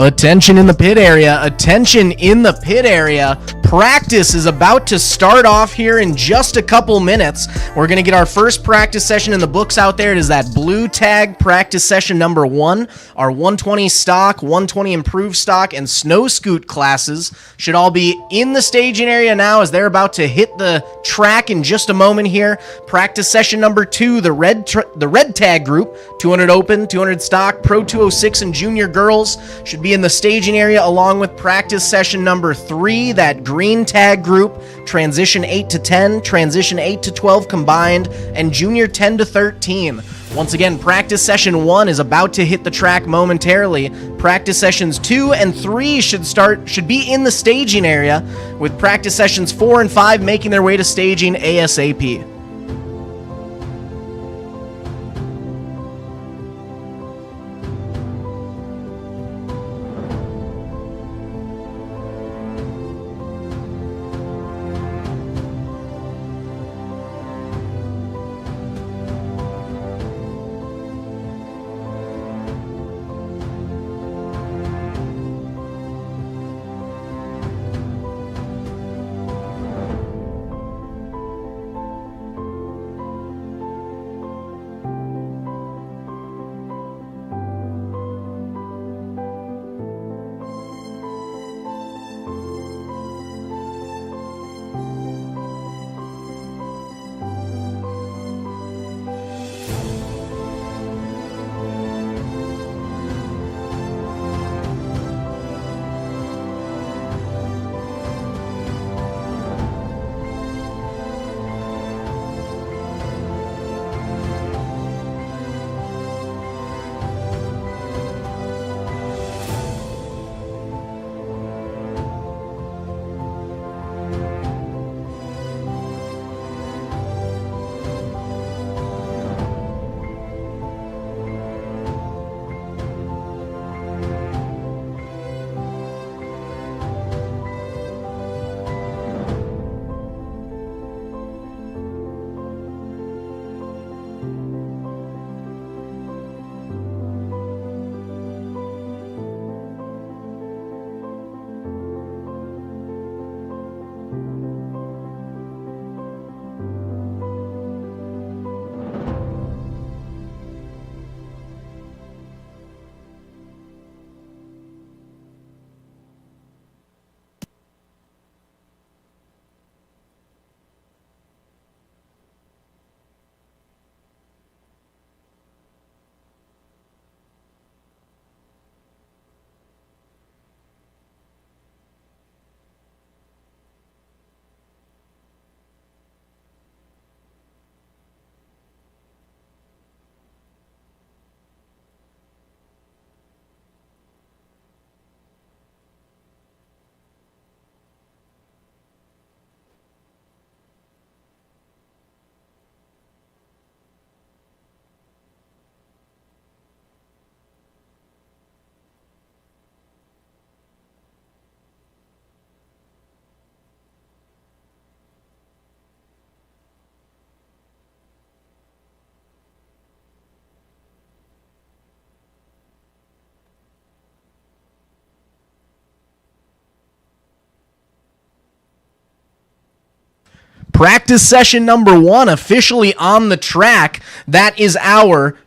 Attention in the pit area, attention in the pit area. Practice is about to start off here in just a couple minutes. We're going to get our first practice session in the books out there. It is that blue tag practice session number 1. Our 120 stock, 120 improved stock, and snow scoot classes should all be in the staging area now as they're about to hit the track in just a moment here. Practice session number 2, the red tag group, 200 open, 200 stock, Pro 206 and junior girls should be in the staging area along with practice session number 3, that green tag group, transition 8 to 10, transition 8 to 12 combined, and junior 10 to 13. Once again, practice session 1 is about to hit the track momentarily. Practice sessions 2 and 3 should be in the staging area, with practice sessions 4 and 5 making their way to staging ASAP. Practice session number 1 officially on the track. That is our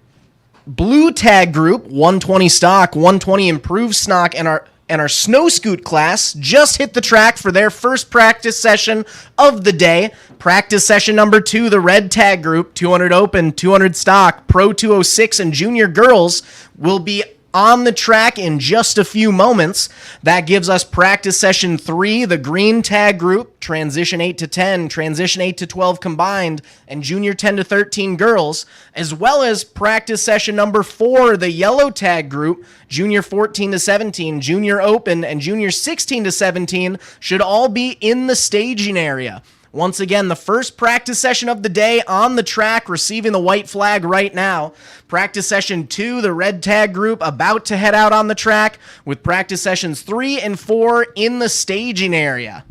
blue tag group, 120 stock, 120 improved stock, and our snow scoot class just hit the track for their first practice session of the day. Practice session number 2, the red tag group, 200 open, 200 stock, Pro 206, and junior girls will be on the track in just a few moments. That gives us practice session 3, the green tag group, transition 8 to 10, transition 8 to 12 combined, and junior 10 to 13 girls, as well as practice session number 4, the yellow tag group, junior 14 to 17, junior open, and junior 16 to 17 should all be in the staging area. Once again, the first practice session of the day on the track, receiving the white flag right now. Practice session 2, the red tag group, about to head out on the track, with practice sessions 3 and 4 in the staging area.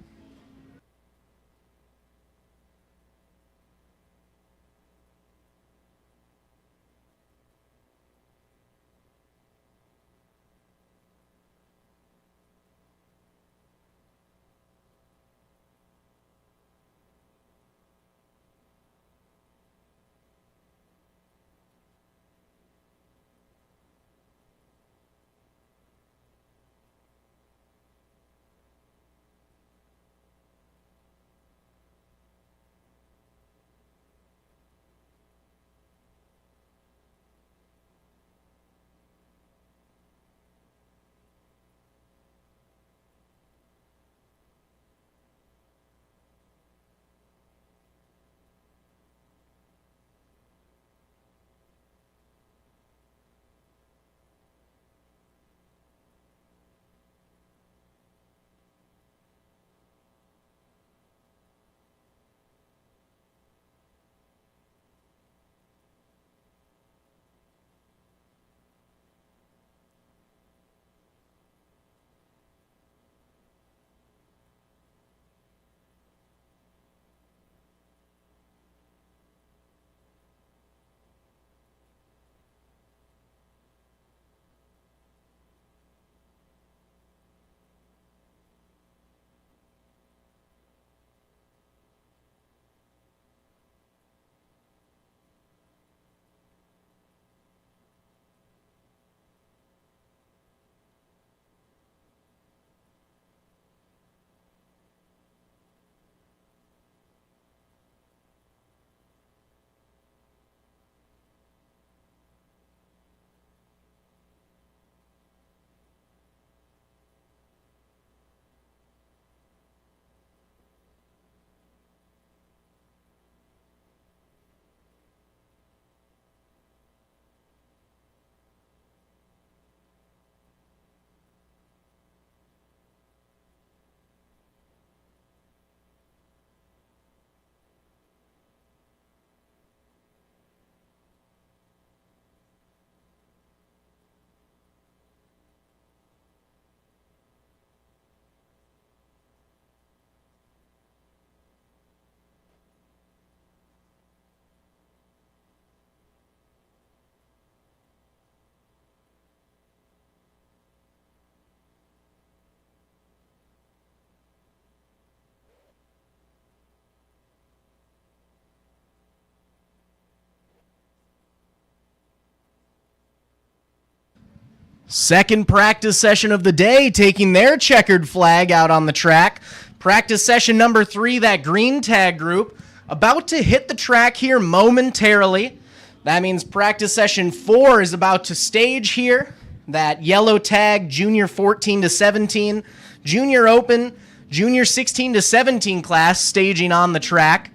Second practice session of the day, taking their checkered flag out on the track. Practice session number 3, that green tag group, about to hit the track here momentarily. That means practice session 4 is about to stage here. That yellow tag, junior 14 to 17, junior open, junior 16 to 17 class staging on the track.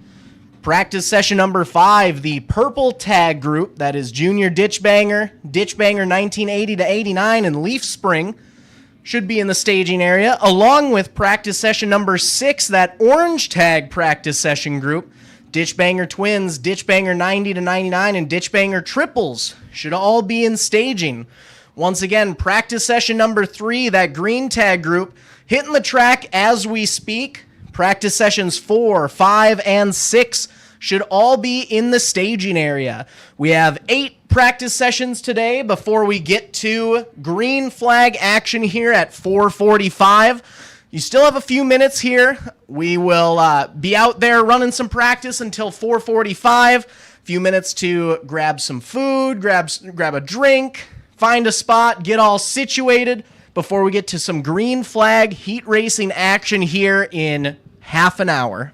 Practice session number 5, the purple tag group, that is junior ditch banger 1980 to 89, and leaf spring should be in the staging area, along with practice session number 6, that orange tag practice session group, ditch banger twins, ditch banger 90 to 99, and ditch banger triples should all be in staging. Once again, practice session number 3, that green tag group, hitting the track as we speak. Practice sessions 4, 5, and 6 should all be in the staging area. We have 8 practice sessions today before we get to green flag action here at 4:45. You still have a few minutes here. We will be out there running some practice until 4:45. A few minutes to grab some food, grab a drink, find a spot, get all situated before we get to some green flag heat racing action here in half an hour.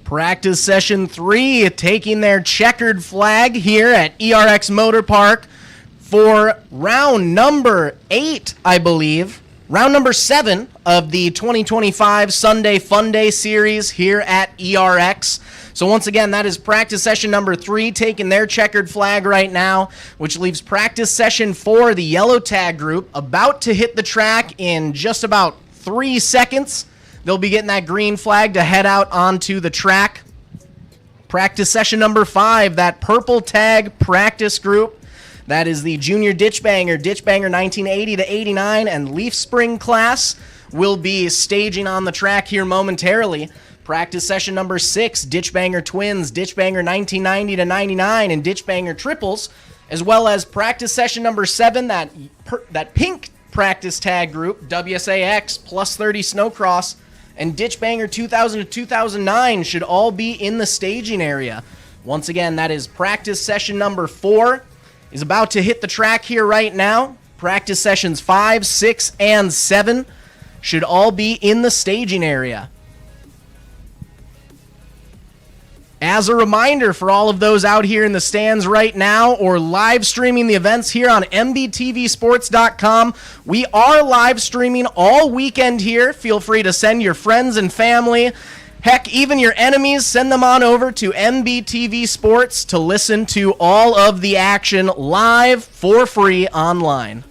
Practice session 3 taking their checkered flag here at ERX Motor Park for round number 8, I believe. Round number 7 of the 2025 Sunday Funday series here at ERX. So once again, that is practice session number 3 taking their checkered flag right now, which leaves practice session 4, the yellow tag group, about to hit the track in just about 3 seconds. They'll be getting that green flag to head out onto the track. Practice session number 5, that purple tag practice group. That is the junior ditch banger 1980 to 89, and leaf spring class will be staging on the track here momentarily. Practice session number 6, ditch banger twins, ditch banger 1990 to 99, and ditch banger triples, as well as practice session number 7, that pink practice tag group, WSAX plus 30 snowcross, and ditch banger 2000 to 2009 should all be in the staging area. Once again, that is practice session number 4 is about to hit the track here right now. Practice sessions 5, 6, and 7 should all be in the staging area. As a reminder for all of those out here in the stands right now or live streaming the events here on mbtvsports.com, we are live streaming all weekend here. Feel free to send your friends and family, heck, even your enemies, send them on over to MBTV Sports to listen to all of the action live for free online.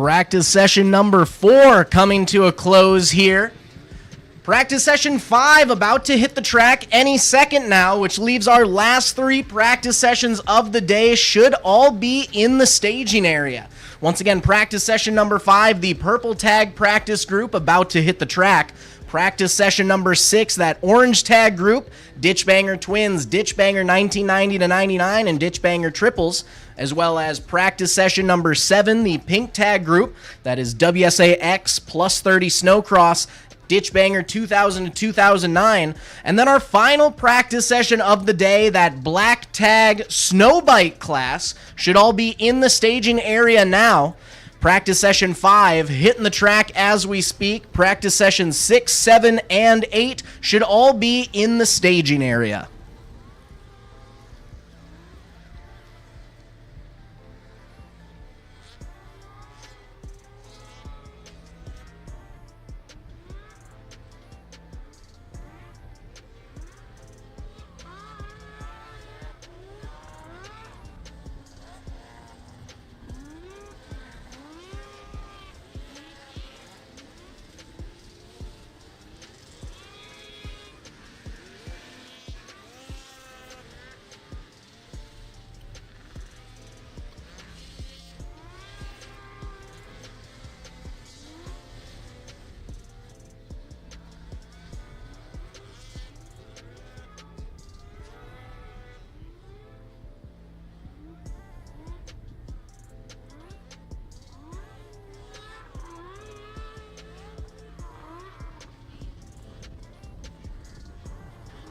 Practice session number 4 coming to a close here. Practice session 5 about to hit the track any second now, which leaves our last 3 practice sessions of the day should all be in the staging area. Once again, practice session number 5, the purple tag practice group about to hit the track. Practice session number 6, that orange tag group, Ditch Banger Twins, Ditch Banger 1990 to 99, and Ditch Banger Triples, as well as practice session number 7, the pink tag group, that is WSAX plus 30 Snowcross, Ditch Banger 2000 to 2009, and then our final practice session of the day, that black tag snowbike class, should all be in the staging area now. Practice session 5 hitting the track as we speak. Practice sessions 6, 7, and 8 should all be in the staging area.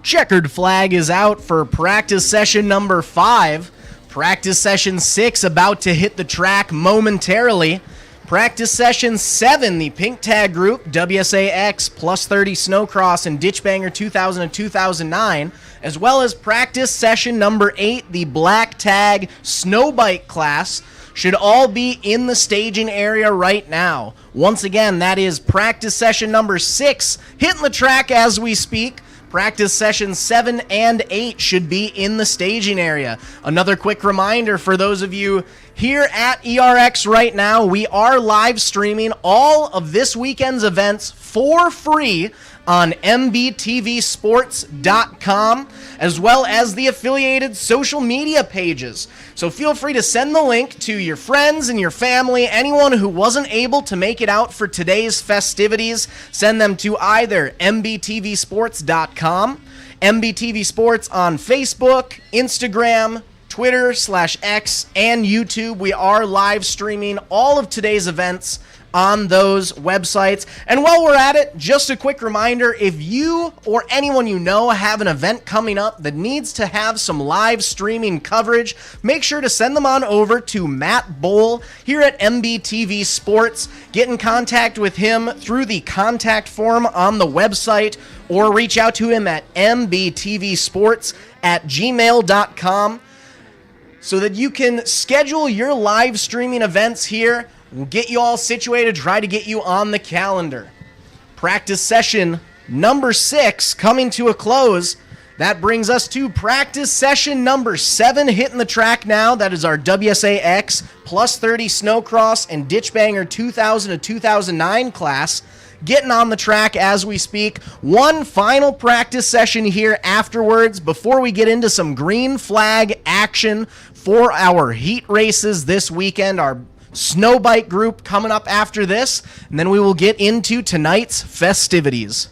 Checkered flag is out for practice session number 5. Practice session 6 about to hit the track momentarily. Practice session 7, the pink tag group, WSAX plus 30 Snowcross and Ditch Banger 2000 and 2009, as well as practice session number 8, the black tag snowbike class, should all be in the staging area right now. Once again, that is practice session number 6 hitting the track as we speak. Practice sessions 7 and 8 should be in the staging area. Another quick reminder for those of you here at ERX right now, we are live streaming all of this weekend's events for free on mbtvsports.com, as well as the affiliated social media pages. So feel free to send the link to your friends and your family, anyone who wasn't able to make it out for today's festivities. Send them to either mbtvsports.com, MBTV Sports on Facebook, Instagram, Twitter/X, and YouTube. We are live streaming all of today's events on those websites. And while we're at it, just a quick reminder, if you or anyone you know have an event coming up that needs to have some live streaming coverage, make sure to send them on over to Matt Bowl here at MBTV Sports. Get in contact with him through the contact form on the website, or reach out to him at mbtvsports@gmail.com so that you can schedule your live streaming events here. We'll get you all situated, try to get you on the calendar. Practice session number 6 coming to a close. That brings us to practice session number 7 hitting the track now. That is our WSAX plus 30 Snowcross and Ditch Banger 2000 to 2009 class. Getting on the track as we speak. One final practice session here afterwards before we get into some green flag action for our heat races this weekend. Our snowbike group coming up after this, and then we will get into tonight's festivities.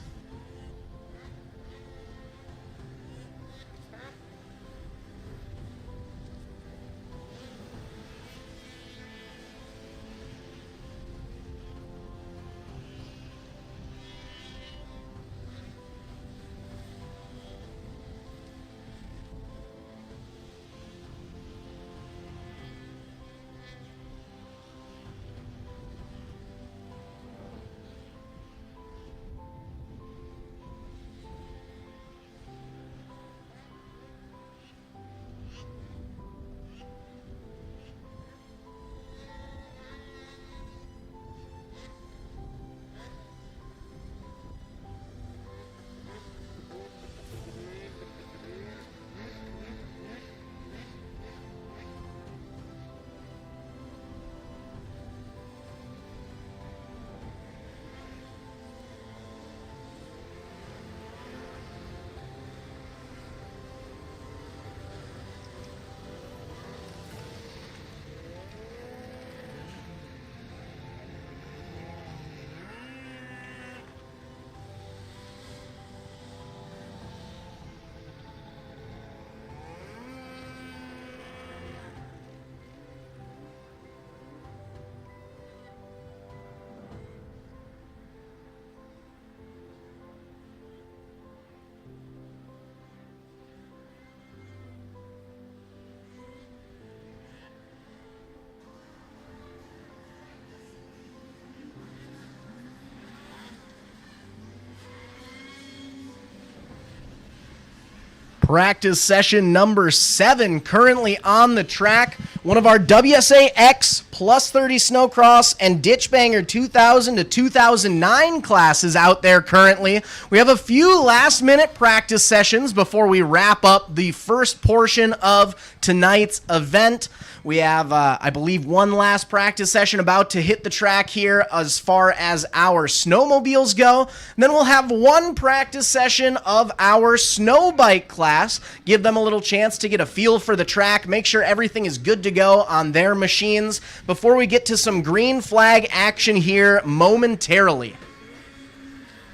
Practice session number 7 currently on the track. One of our WSA-X plus 30 snowcross and ditch banger 2000 to 2009 classes out there currently. We have a few last minute practice sessions before we wrap up the first portion of tonight's event. We have, I believe, one last practice session about to hit the track here as far as our snowmobiles go. And then we'll have one practice session of our snow bike class. Give them a little chance to get a feel for the track, make sure everything is good to go on their machines before we get to some green flag action here momentarily.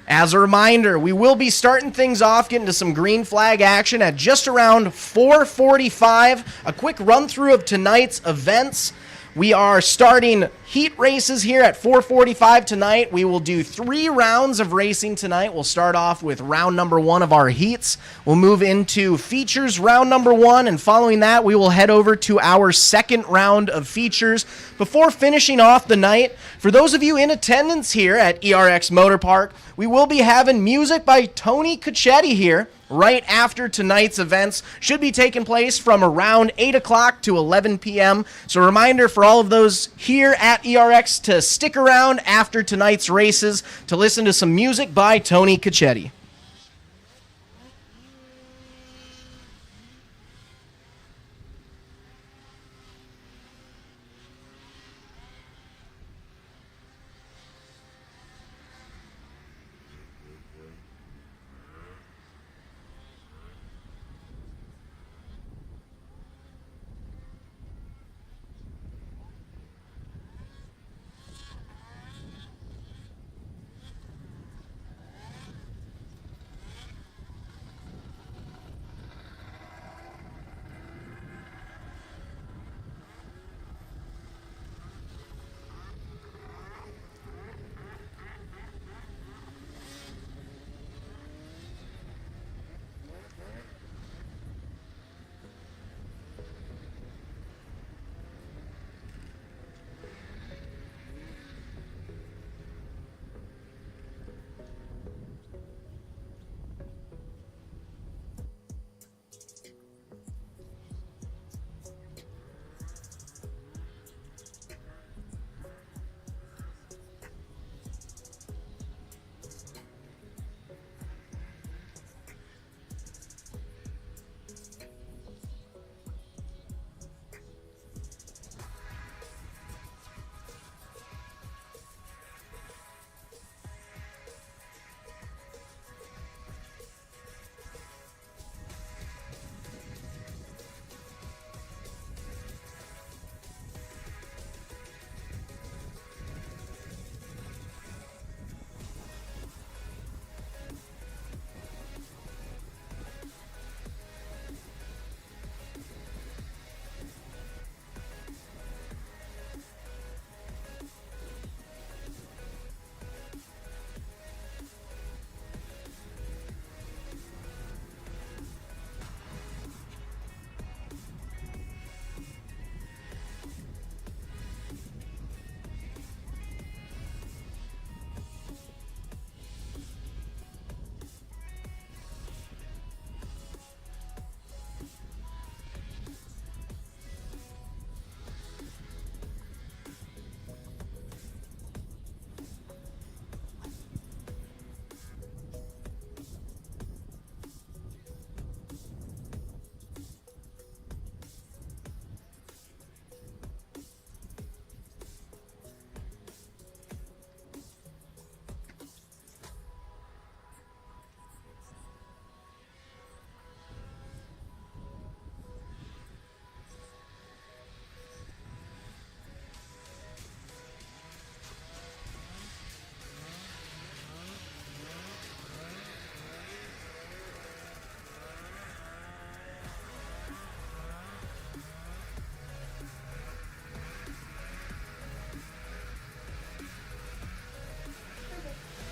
As a reminder, we will be starting things off, getting to some green flag action at just around 4:45. A quick run through of tonight's events. We are starting heat races here at 4:45 tonight. We will do 3 rounds of racing tonight. We'll start off with round number 1 of our heats. We'll move into features round number 1, and following that, we will head over to our second round of features before finishing off the night. For those of you in attendance here at ERX Motor Park, we will be having music by Tony Cacchetti here right after tonight's events. Should be taking place from around 8 o'clock to 11 p.m. So a reminder for all of those here at ERX to stick around after tonight's races to listen to some music by Tony Cacchetti.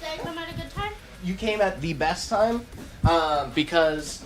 Did I come at a good time? You came at the best time because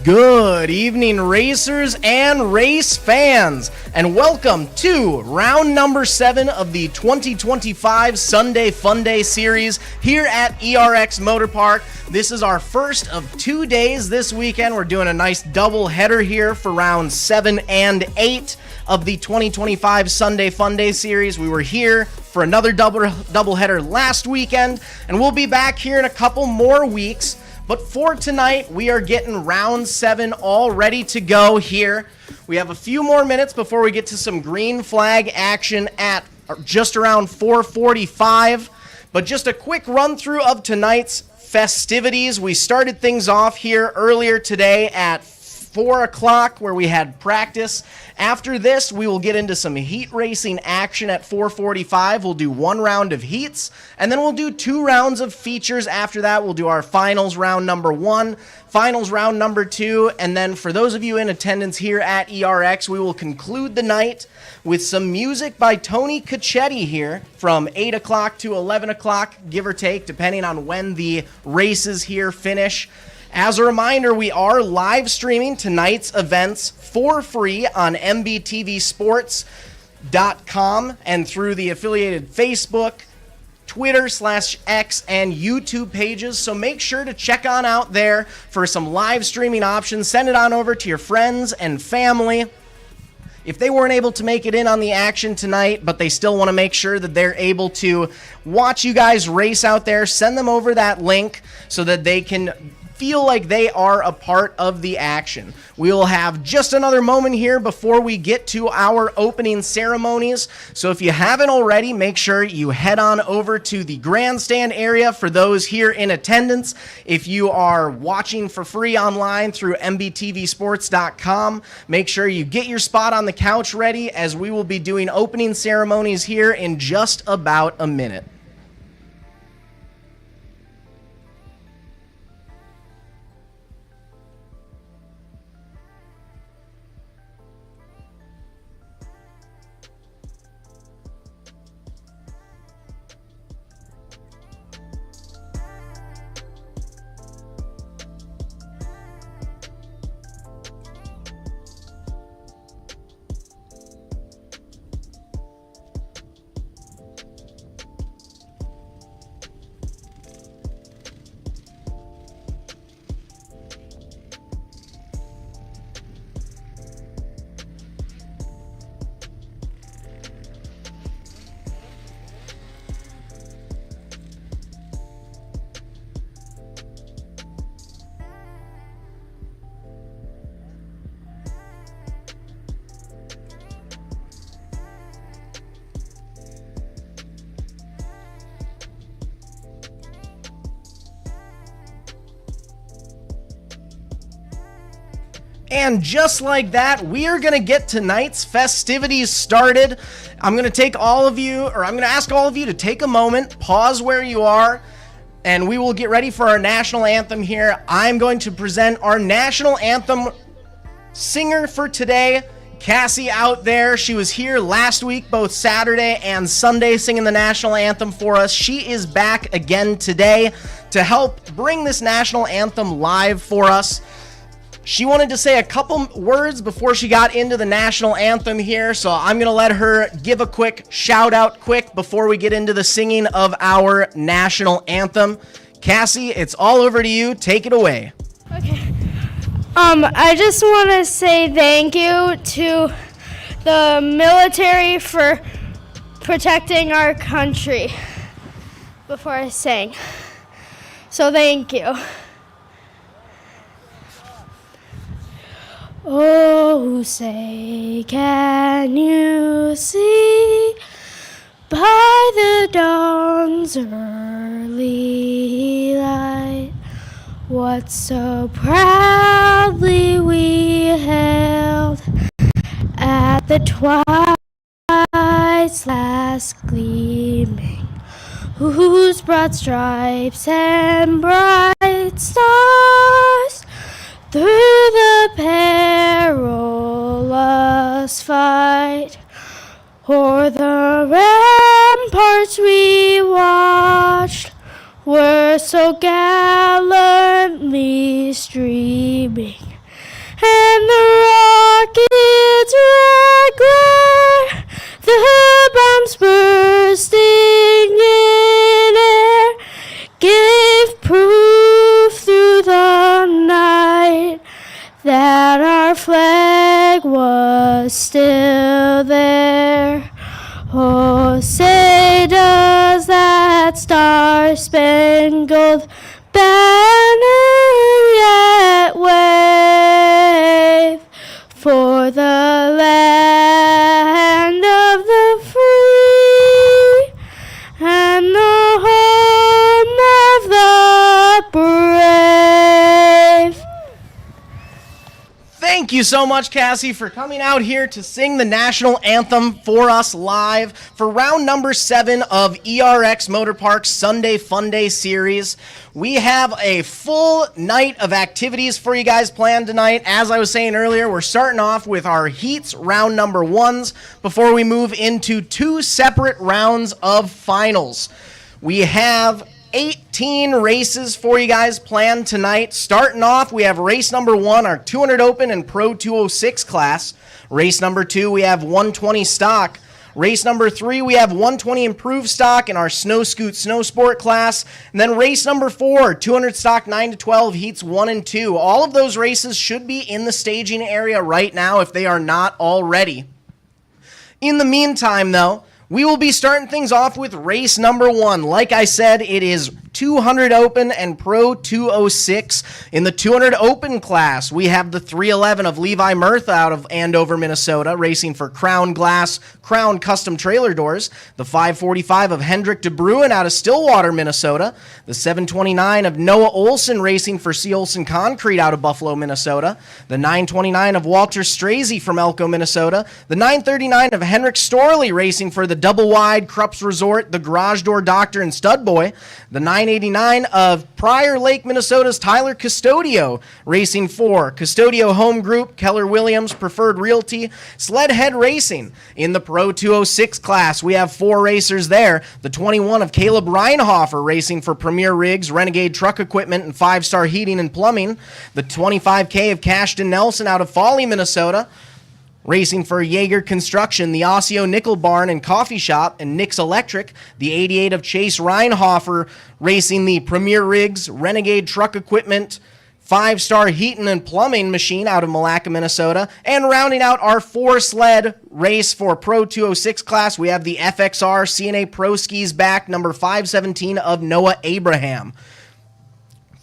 Good evening, racers and race fans, and welcome to round number 7 of the 2025 Sunday Funday series here at ERX Motor Park. This is our first of 2 days this weekend. We're doing a nice double header here for rounds 7 and 8 of the 2025 Sunday Funday series. We were here for another double header last weekend, and we'll be back here in a couple more weeks. But for tonight, we are getting round 7 all ready to go here. We have a few more minutes before we get to some green flag action at just around 4:45. But just a quick run through of tonight's festivities. We started things off here earlier today at 4 o'clock where we had practice. After this, we will get into some heat racing action at 4:45. We'll do 1 round of heats, and then we'll do 2 rounds of features. After that, we'll do our finals round number 1, finals round number 2, and then for those of you in attendance here at ERX, we will conclude the night with some music by Tony Cacchetti here from 8 o'clock to 11 o'clock, give or take, depending on when the races here finish. As a reminder, we are live streaming tonight's events for free on mbtvsports.com and through the affiliated Facebook, Twitter/X, and YouTube pages. So make sure to check on out there for some live streaming options. Send it on over to your friends and family. If they weren't able to make it in on the action tonight, but they still want to make sure that they're able to watch you guys race out there, send them over that link so that they can feel like they are a part of the action. We will have just another moment here before we get to our opening ceremonies. So if you haven't already, make sure you head on over to the grandstand area for those here in attendance. If you are watching for free online through mbtvsports.com, make sure you get your spot on the couch ready as we will be doing opening ceremonies here in just about a minute. And just like that, we are going to get tonight's festivities started. I'm going to ask all of you to take a moment, pause where you are, and we will get ready for our national anthem here. I'm going to present our national anthem singer for today, Cassie out there. She was here last week, both Saturday and Sunday, singing the national anthem for us. She is back again today to help bring this national anthem live for us. She wanted to say a couple words before she got into the national anthem here, so I'm going to let her give a quick shout out before we get into the singing of our national anthem. Cassie, it's all over to you. Take it away. Okay. I just want to say thank you to the military for protecting our country before I sing. So thank you. Oh, say, can you see by the dawn's early light what so proudly we held at the twilight's last gleaming, whose broad stripes and bright stars through the perilous fight o'er the ramparts we watched were so gallantly streaming, and the rockets rock where the bombs bursting in air gave proof through the night that our flag was still there. Oh, say does that star-spangled banner yet wave for the land of the free and the home of the brave. Thank you so much, Cassie, for coming out here to sing the national anthem for us live for round number 7 of ERX Motor Park's Sunday Funday series. We have a full night of activities for you guys planned tonight. As I was saying earlier, we're starting off with our heats, round number 1s, before we move into 2 separate rounds of finals. We have 18 races for you guys planned tonight. Starting off, we have race number 1, our 200 Open and Pro 206 class. Race number 2, we have 120 stock. Race number 3, we have 120 improved stock in our Snow Scoot Snow Sport class. And then race number 4, 200 stock 9 to 12, heats 1 and 2. All of those races should be in the staging area right now if they are not already. In the meantime, though, we will be starting things off with race number 1. Like I said, it is 200 Open and Pro 206. In the 200 Open class, we have the 311 of Levi Murtha out of Andover, Minnesota, racing for Crown Glass, Crown Custom Trailer Doors. The 545 of Hendrik de Bruin out of Stillwater, Minnesota. The 729 of Noah Olson racing for C. Olson Concrete out of Buffalo, Minnesota. The 929 of Walter Strazy from Elko, Minnesota. The 939 of Henrik Storley racing for the Double Wide, Krups Resort, the Garage Door Doctor, and Stud Boy. The 989 of Prior Lake, Minnesota's Tyler Custodio, racing for Custodio Home Group, Keller Williams, Preferred Realty, Sledhead Racing. In the Pro 206 class, we have 4 racers there. The 21 of Caleb Reinhofer, racing for Premier Rigs, Renegade Truck Equipment, and 5-Star Heating and Plumbing. The 25K of Cashton Nelson out of Foley, Minnesota, racing for Jaeger Construction, the Osseo Nickel Barn and Coffee Shop, and Nick's Electric. The 88 of Chase Reinhofer racing the Premier Rigs, Renegade Truck Equipment, 5-Star Heating and Plumbing machine out of Malacca, Minnesota. And rounding out our 4-sled race for Pro 206 class, we have the FXR CNA Pro Skis back, number 517 of Noah Abraham.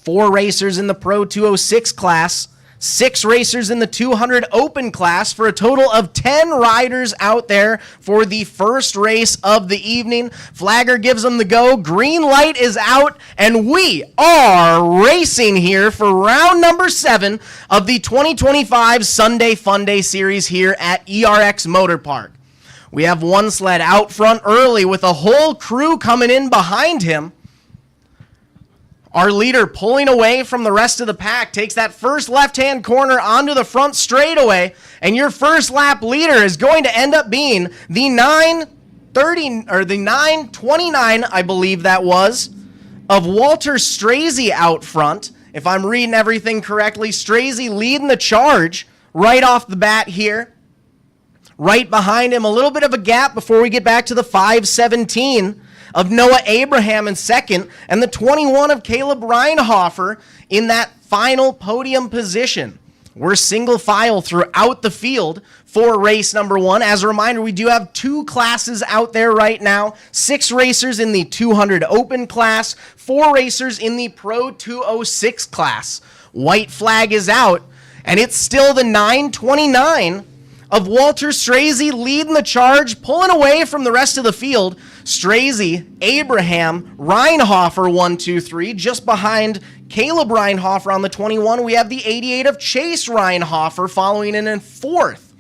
4 racers in the Pro 206 class. 6 racers in the 200 Open class for a total of 10 riders out there for the first race of the evening. Flagger gives them the go. Green light is out, and we are racing here for round number 7 of the 2025 Sunday Funday series here at ERX Motor Park. We have one sled out front early with a whole crew coming in behind him. Our leader pulling away from the rest of the pack takes that first left-hand corner onto the front straightaway, and your first lap leader is going to end up being the 929, I believe that was, of Walter Strazy out front. If I'm reading everything correctly, Strazy leading the charge right off the bat here. Right behind him, a little bit of a gap before we get back to the 517 of Noah Abraham in second, and the 21 of Caleb Reinhofer in that final podium position. We're single file throughout the field for race number 1. As a reminder, we do have 2 classes out there right now. 6 racers in the 200 Open class, 4 racers in the Pro 206 class. White flag is out, and it's still the 929 of Walter Strazy leading the charge, pulling away from the rest of the field. Strazy, Abraham, Reinhofer 1, 2, 3. Just behind Caleb Reinhofer on the 21, we have the 88 of Chase Reinhofer following in 4th.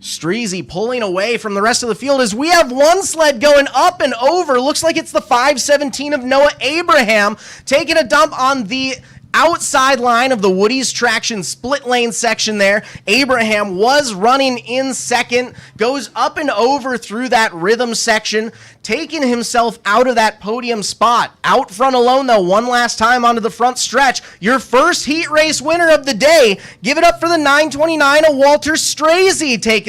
Strazy pulling away from the rest of the field as we have one sled going up and over. Looks like it's the 517 of Noah Abraham taking a dump on the outside line of the Woody's Traction split lane section there. Abraham was running in second, goes up and over through that rhythm section, taking himself out of that podium spot. Out front alone, though, one last time onto the front stretch. Your first heat race winner of the day. Give it up for the 929 of Walter Strazy taking